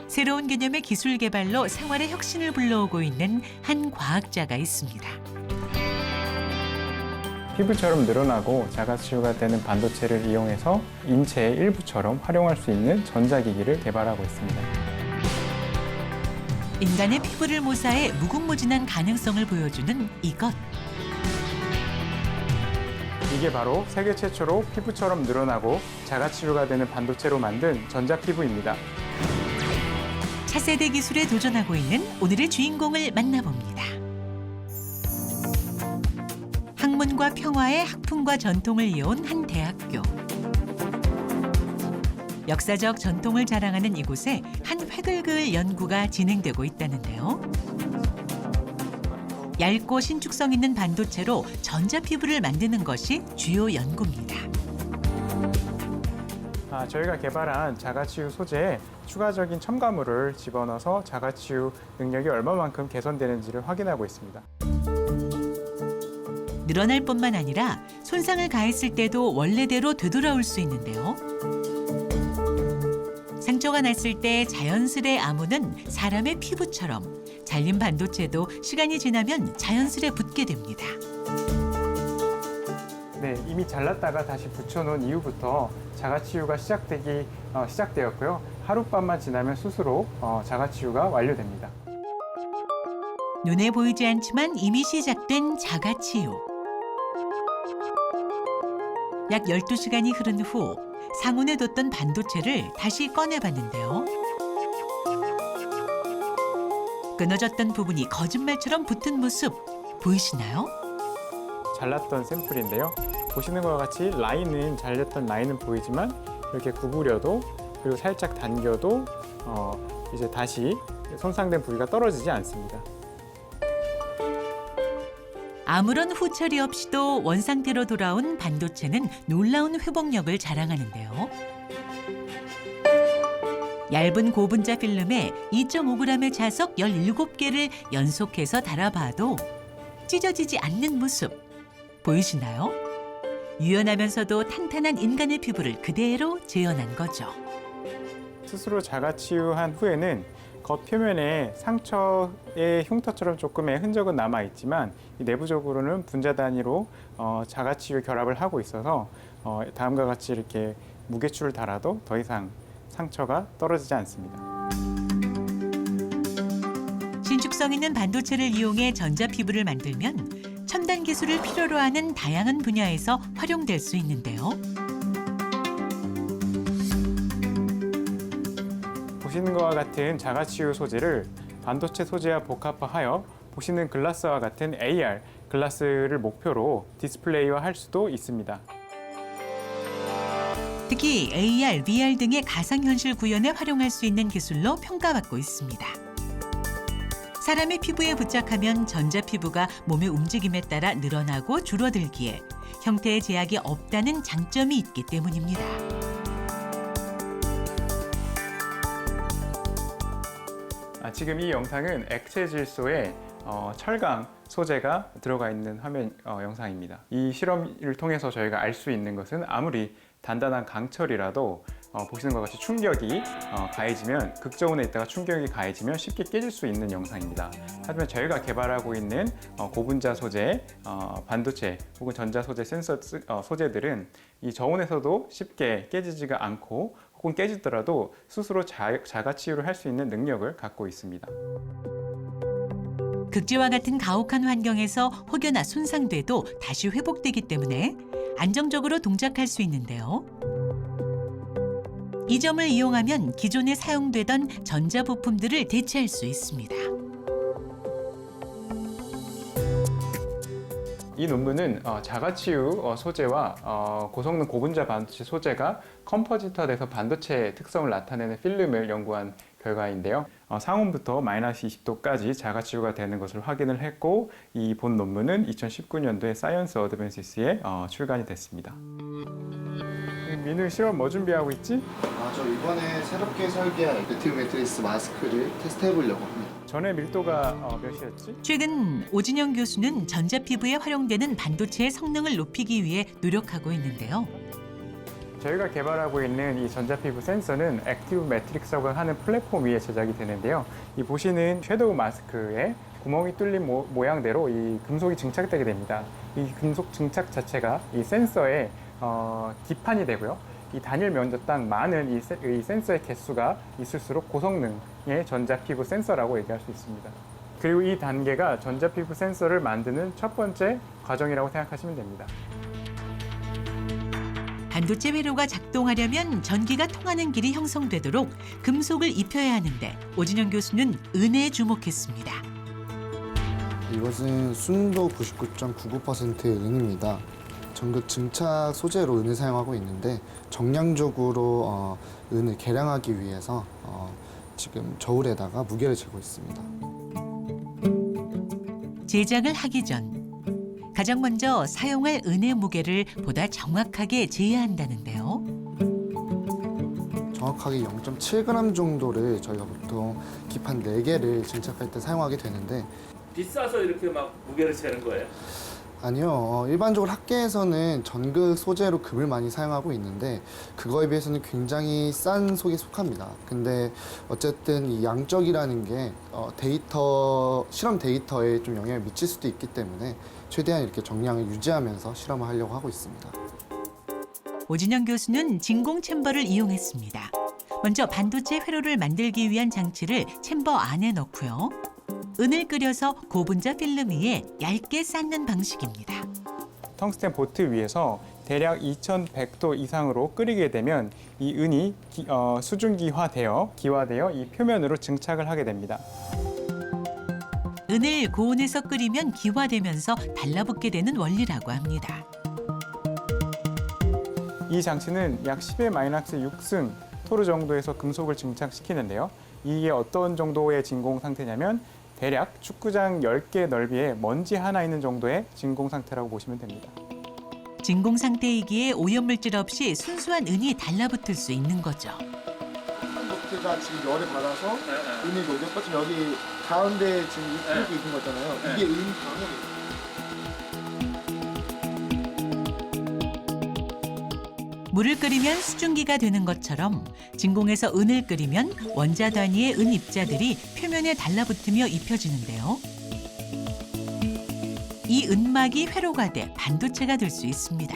새로운 개념의 기술 개발로 생활의 혁신을 불러오고 있는 한 과학자가 있습니다. 피부처럼 늘어나고 자가치유가 되는 반도체를 이용해서 인체의 일부처럼 활용할 수 있는 전자기기를 개발하고 있습니다. 인간의 피부를 모사해 무궁무진한 가능성을 보여주는 이것. 이게 바로 세계 최초로 피부처럼 늘어나고 자가치유가 되는 반도체로 만든 전자피부입니다. 차세대 기술에 도전하고 있는 오늘의 주인공을 만나봅니다. 학문과 평화의 학풍과 전통을 이어온 한 대학교. 역사적 전통을 자랑하는 이곳에 한 회글글 연구가 진행되고 있다는데요. 얇고 신축성 있는 반도체로 전자피부를 만드는 것이 주요 연구입니다. 저희가 개발한 자가치유 소재에 추가적인 첨가물을 집어넣어서 자가치유 능력이 얼마만큼 개선되는지를 확인하고 있습니다. 늘어날 뿐만 아니라 손상을 가했을 때도 원래대로 되돌아올 수 있는데요. 상처가 났을 때 자연스레 아무는 사람의 피부처럼 잘린 반도체도 시간이 지나면 자연스레 붙게 됩니다. 네, 이미 잘랐다가 다시 붙여놓은 이후부터 자가치유가 시작되었고요. 하룻밤만 지나면 스스로 자가치유가 완료됩니다. 눈에 보이지 않지만 이미 시작된 자가치유. 약 12시간이 흐른 후 상온에 뒀던 반도체를 다시 꺼내봤는데요. 끊어졌던 부분이 거짓말처럼 붙은 모습 보이시나요? 잘랐던 샘플인데요. 보시는 것과 같이 잘렸던 라인은 보이지만 이렇게 구부려도 그리고 살짝 당겨도 이제 다시 손상된 부위가 떨어지지 않습니다. 아무런 후처리 없이도 원상태로 돌아온 반도체는 놀라운 회복력을 자랑하는데요. 얇은 고분자 필름에 2.5g의 자석 17개를 연속해서 달아봐도 찢어지지 않는 모습 보이시나요? 유연하면서도 탄탄한 인간의 피부를 그대로 재현한 거죠. 스스로 자가치유한 후에는 겉 표면에 상처의 흉터처럼 조금의 흔적은 남아 있지만 내부적으로는 분자 단위로 자가치유 결합을 하고 있어서 다음과 같이 이렇게 무게추를 달아도 더 이상 상처가 떨어지지 않습니다. 신축성 있는 반도체를 이용해 전자피부를 만들면 첨단 기술을 필요로 하는 다양한 분야에서 활용될 수 있는데요. 보시는 것과 같은 자가치유 소재를 반도체 소재와 복합화하여 보시는 글라스와 같은 AR 글라스를 목표로 디스플레이화할 수도 있습니다. 특히 AR, VR 등의 가상현실 구현에 활용할 수 있는 기술로 평가받고 있습니다. 사람의 피부에 부착하면 전자피부가 몸의 움직임에 따라 늘어나고 줄어들기에 형태의 제약이 없다는 장점이 있기 때문입니다. 지금 이 영상은 액체 질소에 철강 소재가 들어가 있는 화면 영상입니다. 이 실험을 통해서 저희가 알 수 있는 것은 아무리 단단한 강철이라도 보시는 것 같이 충격이 가해지면 극저온에 있다가 충격이 가해지면 쉽게 깨질 수 있는 영상입니다. 하지만 저희가 개발하고 있는 고분자 소재, 반도체 혹은 전자 소재 센서 소재들은 이 저온에서도 쉽게 깨지지가 않고 혹은 깨지더라도 스스로 자가치유를 할 수 있는 능력을 갖고 있습니다. 극지와 같은 가혹한 환경에서 혹여나 손상돼도 다시 회복되기 때문에 안정적으로 동작할 수 있는데요. 이 점을 이용하면 기존에 사용되던 전자부품들을 대체할 수 있습니다. 이 논문은 자가치유 소재와 고성능 고분자 반도체 소재가 컴포지터돼서 반도체의 특성을 나타내는 필름을 연구한 결과인데요. 상온부터 마이너스 20도까지 자가치유가 되는 것을 확인을 했고 이 본 논문은 2019년도에 사이언스 어드밴시스에 출간이 됐습니다. 민우 실험 뭐 준비하고 있지? 저 이번에 새롭게 설계한 배틀 매트리스 마스크를 테스트해 보려고 합니다. 전에 밀도가 몇이었지? 최근 오진영 교수는 전자피부에 활용되는 반도체의 성능을 높이기 위해 노력하고 있는데요. 저희가 개발하고 있는 이 전자피부 센서는 액티브 매트릭스라고 하는 플랫폼 위에 제작이 되는데요. 이 보시는 섀도우 마스크에 구멍이 뚫린 모양대로 이 금속이 증착되게 됩니다. 이 금속 증착 자체가 이 센서의 기판이 되고요. 이 단일 면적당 많은 이 센서의 개수가 있을수록 고성능의 전자피부 센서라고 얘기할 수 있습니다. 그리고 이 단계가 전자피부 센서를 만드는 첫 번째 과정이라고 생각하시면 됩니다. 반도체 회로가 작동하려면 전기가 통하는 길이 형성되도록 금속을 입혀야 하는데 오진영 교수는 은에 주목했습니다. 이것은 순도 99.99%의 은입니다. 전극 증착 소재로 은을 사용하고 있는데 정량적으로 은을 계량하기 위해서 지금 저울에다가 무게를 재고 있습니다. 제작을 하기 전 가장 먼저 사용할 은의 무게를 보다 정확하게 재야 한다는데요. 정확하게 0.7g 정도를 저희가 보통 기판 4개를 증착할 때 사용하게 되는데 비싸서 이렇게 막 무게를 재는 거예요? 아니요. 일반적으로 학계에서는 전극 소재로 금을 많이 사용하고 있는데 그거에 비해서는 굉장히 싼 속에 속합니다. 근데 어쨌든 이 양적이라는 게 실험 데이터에 좀 영향을 미칠 수도 있기 때문에 최대한 이렇게 정량을 유지하면서 실험을 하려고 하고 있습니다. 오진영 교수는 진공 챔버를 이용했습니다. 먼저 반도체 회로를 만들기 위한 장치를 챔버 안에 넣고요. 은을 끓여서 고분자 필름 위에 얇게 쌓는 방식입니다. 텅스텐 보트 위에서 대략 2100도 이상으로 끓이게 되면 이 은이 수증기화되어 기화되어 이 표면으로 증착을 하게 됩니다. 은을 고온에서 끓이면 기화되면서 달라붙게 되는 원리라고 합니다. 이 장치는 약 10-6승 토르 정도에서 금속을 증착시키는데요. 이게 어떤 정도의 진공 상태냐면 대략 축구장 10개 넓이에 먼지 하나 있는 정도의 진공 상태라고 보시면 됩니다. 진공 상태이기에 오염물질 없이 순수한 은이 달라붙을 수 있는 거죠. 보트가 지금 열을 받아서 은이 녹였거든요. 여기 가운데 지금 이렇게 있는 거잖아요. 이게 은 방울이에요. 물을 끓이면 수증기가 되는 것처럼 진공에서 은을 끓이면 원자 단위의 은 입자들이 표면에 달라붙으며 입혀지는데요. 이 은막이 회로가 돼 반도체가 될 수 있습니다.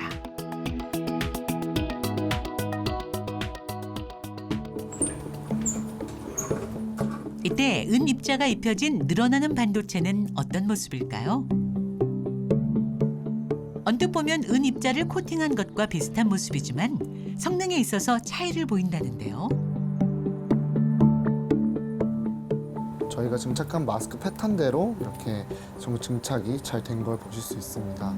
이때 은 입자가 입혀진 늘어나는 반도체는 어떤 모습일까요? 언뜻 보면 은 입자를 코팅한 것과 비슷한 모습이지만 성능에 있어서 차이를 보인다는데요. 저희가 증착한 마스크 패턴대로 이렇게 전부 증착이 잘 된 걸 보실 수 있습니다.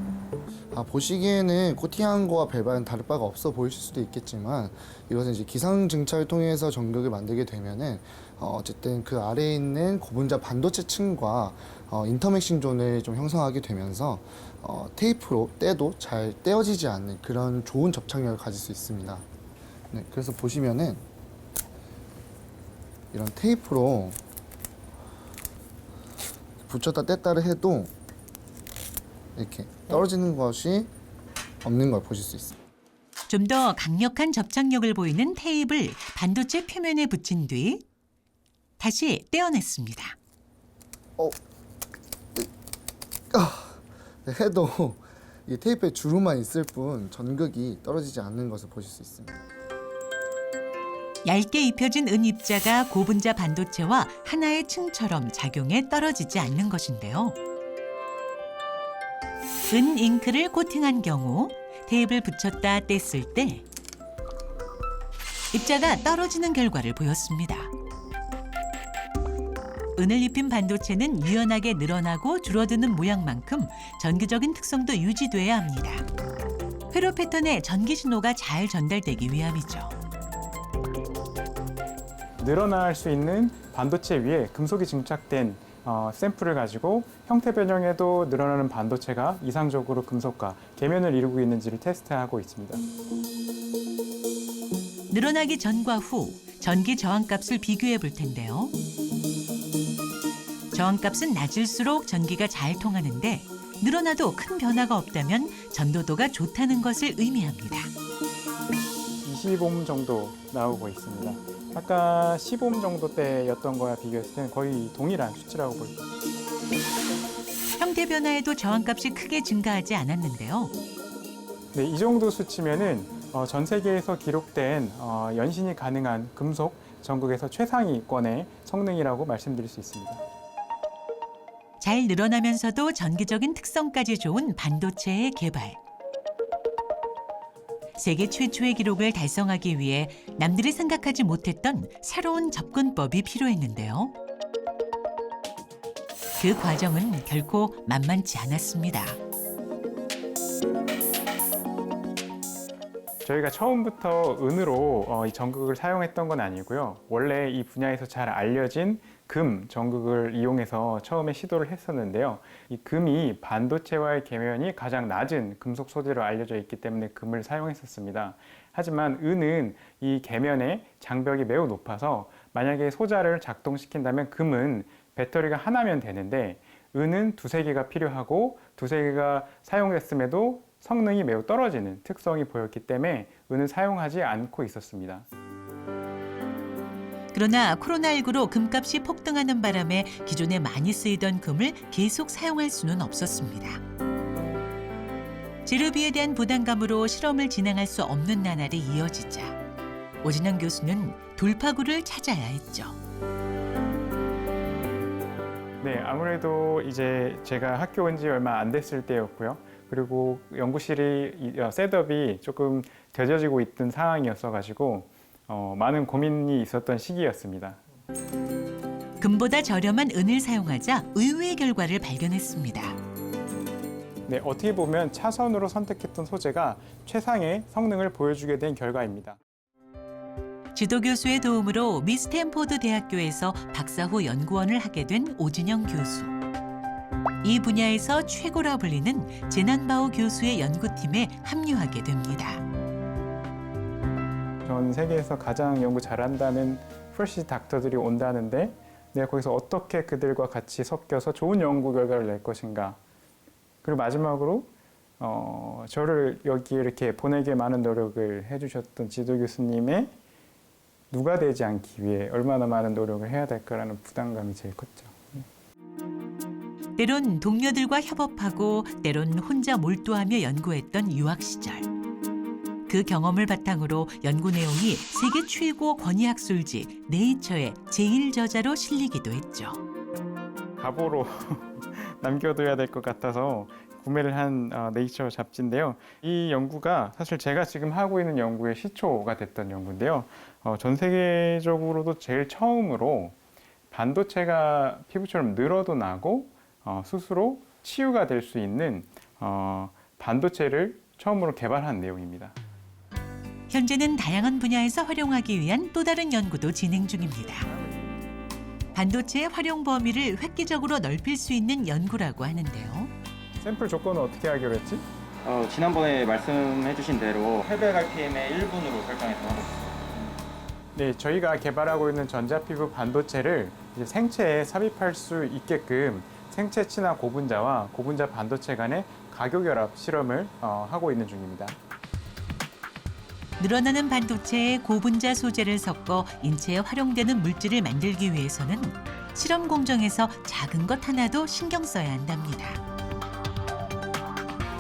보시기에는 코팅한 거와 별반 다를 바가 없어 보이실 수도 있겠지만 이것은 이제 기상 증착을 통해서 전극을 만들게 되면은 어쨌든 그 아래에 있는 고분자 반도체 층과 인터맥싱 존을 좀 형성하게 되면서 테이프로 떼도 잘 떼어지지 않는 그런 좋은 접착력을 가질 수 있습니다. 네, 그래서 보시면은 이런 테이프로 붙였다 뗐다를 해도 이렇게 떨어지는 것이 없는 걸 보실 수 있습니다. 좀 더 강력한 접착력을 보이는 테이프를 반도체 표면에 붙인 뒤 다시 떼어냈습니다. 해도 이 테이프에 주로만 있을 뿐 전극이 떨어지지 않는 것을 보실 수 있습니다. 얇게 입혀진 은 입자가 고분자 반도체와 하나의 층처럼 작용해 떨어지지 않는 것인데요. 은 잉크를 코팅한 경우 테이프를 붙였다 뗐을 때 입자가 떨어지는 결과를 보였습니다. 은을 입힌 반도체는 유연하게 늘어나고 줄어드는 모양만큼 전기적인 특성도 유지돼야 합니다. 회로 패턴에 전기 신호가 잘 전달되기 위함이죠. 늘어날 수 있는 반도체 위에 금속이 증착된 샘플을 가지고 형태 변형에도 늘어나는 반도체가 이상적으로 금속과 계면을 이루고 있는지를 테스트하고 있습니다. 늘어나기 전과 후 전기 저항값을 비교해 볼 텐데요. 저항값은 낮을수록 전기가 잘 통하는데 늘어나도 큰 변화가 없다면 전도도가 좋다는 것을 의미합니다. 20옴 정도 나오고 있습니다. 아까 10옴 정도대였던 거와 비교했을 때는 거의 동일한 수치라고 볼 수 있습니다. 형태 변화에도 저항값이 크게 증가하지 않았는데요. 네, 이 정도 수치면은 전 세계에서 기록된 연신이 가능한 금속 전국에서 최상위권의 성능이라고 말씀드릴 수 있습니다. 잘 늘어나면서도 전기적인 특성까지 좋은 반도체의 개발. 세계 최초의 기록을 달성하기 위해 남들이 생각하지 못했던 새로운 접근법이 필요했는데요. 그 과정은 결코 만만치 않았습니다. 저희가 처음부터 은으로 이 전극을 사용했던 건 아니고요. 원래 이 분야에서 잘 알려진 금 전극을 이용해서 처음에 시도를 했었는데요. 이 금이 반도체와의 계면이 가장 낮은 금속 소재로 알려져 있기 때문에 금을 사용했었습니다. 하지만 은은 이 계면의 장벽이 매우 높아서 만약에 소자를 작동시킨다면 금은 배터리가 하나면 되는데 은은 두세 개가 필요하고 두세 개가 사용됐음에도 성능이 매우 떨어지는 특성이 보였기 때문에 은을 사용하지 않고 있었습니다. 그러나 코로나19로 금값이 폭등하는 바람에 기존에 많이 쓰이던 금을 계속 사용할 수는 없었습니다. 재료비에 대한 부담감으로 실험을 진행할 수 없는 나날이 이어지자 오진영 교수는 돌파구를 찾아야 했죠. 네, 아무래도 이제 제가 학교 온 지 얼마 안 됐을 때였고요. 그리고 연구실이 셋업이 조금 되어지고 있던 상황이었어가지고 많은 고민이 있었던 시기였습니다. 금보다 저렴한 은을 사용하자 의외의 결과를 발견했습니다. 네, 어떻게 보면 차선으로 선택했던 소재가 최상의 성능을 보여주게 된 결과입니다. 지도 교수의 도움으로 미 스탠포드 대학교에서 박사 후 연구원을 하게 된 오진영 교수. 이 분야에서 최고라 불리는 제난바오 교수의 연구팀에 합류하게 됩니다. 전 세계에서 가장 연구 잘한다는 프레시 닥터들이 온다는데 내가 거기서 어떻게 그들과 같이 섞여서 좋은 연구 결과를 낼 것인가. 그리고 마지막으로 저를 여기에 이렇게 보내게 많은 노력을 해주셨던 지도 교수님의 누가 되지 않기 위해 얼마나 많은 노력을 해야 될까라는 부담감이 제일 컸죠. 때론 동료들과 협업하고 때론 혼자 몰두하며 연구했던 유학 시절. 그 경험을 바탕으로 연구 내용이 세계 최고 권위학술지 네이처의 제1저자로 실리기도 했죠. 가보로 남겨둬야 될 것 같아서 구매를 한 네이처 잡지인데요. 이 연구가 사실 제가 지금 하고 있는 연구의 시초가 됐던 연구인데요. 전 세계적으로도 제일 처음으로 반도체가 피부처럼 늘어도 나고 스스로 치유가 될 수 있는 반도체를 처음으로 개발한 내용입니다. 현재는 다양한 분야에서 활용하기 위한 또 다른 연구도 진행 중입니다. 반도체의 활용 범위를 획기적으로 넓힐 수 있는 연구라고 하는데요. 샘플 조건은 어떻게 하기로 했지? 지난번에 말씀해주신 대로 800rpm의 1분으로 설정해서 하고 있습니다. 네, 저희가 개발하고 있는 전자피부 반도체를 이제 생체에 삽입할 수 있게끔 생체 친화 고분자와 고분자 반도체 간의 가교결합 실험을 하고 있는 중입니다. 늘어나는 반도체에 고분자 소재를 섞어 인체에 활용되는 물질을 만들기 위해서는 실험 공정에서 작은 것 하나도 신경 써야 한답니다.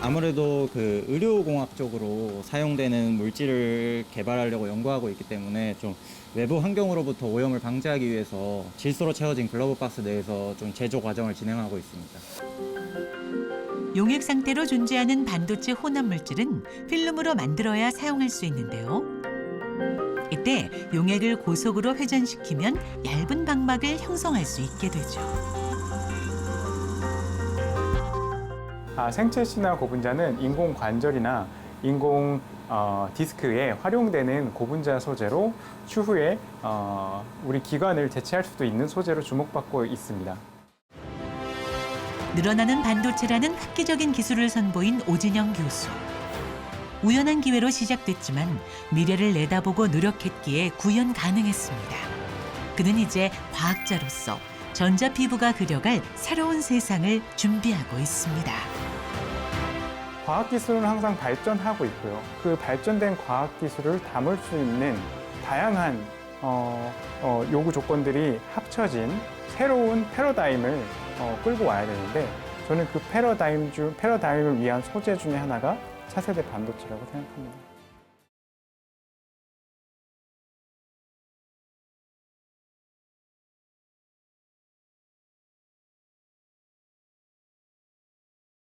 아무래도 그 의료공학 쪽으로 사용되는 물질을 개발하려고 연구하고 있기 때문에 좀 외부 환경으로부터 오염을 방지하기 위해서 질소로 채워진 글러브 박스 내에서 좀 제조 과정을 진행하고 있습니다. 용액 상태로 존재하는 반도체 혼합 물질은 필름으로 만들어야 사용할 수 있는데요. 이때 용액을 고속으로 회전시키면 얇은 방막을 형성할 수 있게 되죠. 생체 친화 고분자는 인공 관절이나 인공 디스크에 활용되는 고분자 소재로 추후에 우리 기관을 대체할 수도 있는 소재로 주목받고 있습니다. 늘어나는 반도체라는 획기적인 기술을 선보인 오진영 교수. 우연한 기회로 시작됐지만 미래를 내다보고 노력했기에 구현 가능했습니다. 그는 이제 과학자로서 전자피부가 그려갈 새로운 세상을 준비하고 있습니다. 과학기술은 항상 발전하고 있고요. 그 발전된 과학기술을 담을 수 있는 다양한 요구 조건들이 합쳐진 새로운 패러다임을 끌고 와야 되는데 저는 그 패러다임을 위한 소재 중에 하나가 차세대 반도체라고 생각합니다.